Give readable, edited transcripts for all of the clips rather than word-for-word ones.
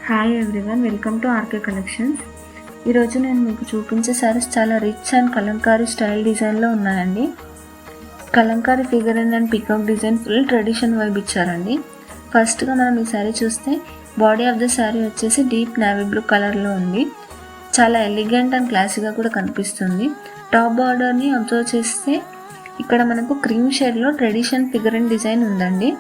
Hi everyone, welcome to RK collections. ఈరోజు నేను మీకు చూపించే సారీస్ చాలా రిచ్ అండ్ కలంకారీ స్టైల్ డిజైన్లో ఉన్నాయండి. Kalamkari figure and peacock design full tradition vibe ఇచ్చారండి. ఫస్ట్గా మనం ఈ శారీ చూస్తే బాడీ ఆఫ్ ద శారీ వచ్చేసి డీప్ నేవీ బ్లూ కలర్లో ఉంది. చాలా ఎలిగెంట్ అండ్ క్లాసీగా కూడా కనిపిస్తుంది. టాప్ బార్డర్ని అబ్జర్వ్ చేస్తే ఇక్కడ మనకు క్రీమ్ షేడ్లో ట్రెడిషన్ ఫిగర్ అండ్ డిజైన్ ఉందండి.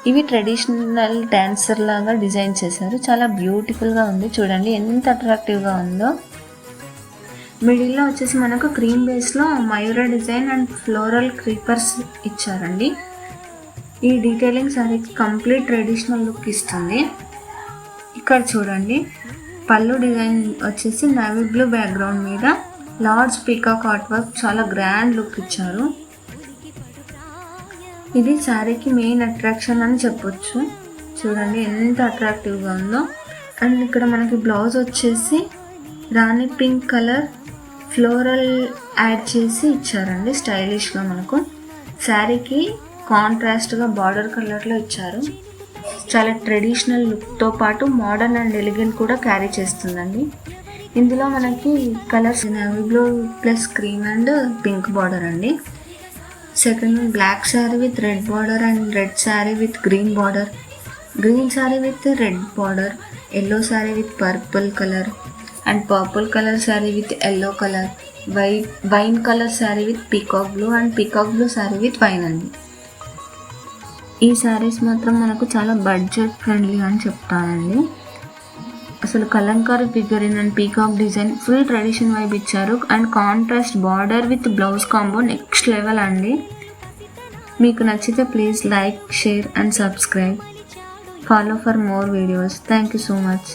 ఇవి ట్రెడిషనల్ డాన్సర్ లాగా డిజైన్ చేశారు. చాలా బ్యూటిఫుల్గా ఉంది, చూడండి ఎంత అట్రాక్టివ్గా ఉందో. మిడిల్లో వచ్చేసి మనకు క్రీమ్ బేస్లో మయూరా డిజైన్ అండ్ ఫ్లోరల్ క్రీపర్స్ ఇచ్చారండి. ఈ డీటెయిలింగ్ సారీకి కంప్లీట్ ట్రెడిషనల్ లుక్ ఇస్తుంది. ఇక్కడ చూడండి, పళ్ళు డిజైన్ వచ్చేసి నేవీ బ్లూ బ్యాక్గ్రౌండ్ మీద లార్జ్ పీకాక్ ఆర్ట్ వర్క్, చాలా గ్రాండ్ లుక్ ఇచ్చారు. ఇది శారీకి మెయిన్ అట్రాక్షన్ అని చెప్పొచ్చు. చూడండి ఎంత అట్రాక్టివ్గా ఉందో. అండ్ ఇక్కడ మనకి బ్లౌజ్ వచ్చేసి రాణి పింక్ కలర్ ఫ్లోరల్ యాడ్ చేసి ఇచ్చారండి స్టైలిష్గా. మనకు శారీకి కాంట్రాస్ట్గా బార్డర్ కలర్లో ఇచ్చారు. చాలా ట్రెడిషనల్ లుక్తో పాటు మోడర్న్ అండ్ ఎలిగెంట్ కూడా క్యారీ చేస్తుందండి. ఇందులో మనకి colours navy blue plus cream and pink border అండి. Second black sari with red border and red sari with green border, green sari with red border, yellow sari with purple colour and purple colour sari with yellow colour, wine colour sari with peacock blue and peacock blue sari with wine అండి. ఈ శారీస్ మాత్రం మనకు చాలా budget friendly అని చెప్తానండి. అసలు Kalamkari figurine and peacock design full tradition vibe ఇచ్చారు. And contrast border with blouse combo next level అండి. మీకు నచ్చితే please like, share and subscribe. Follow for more videos. Thank you so much.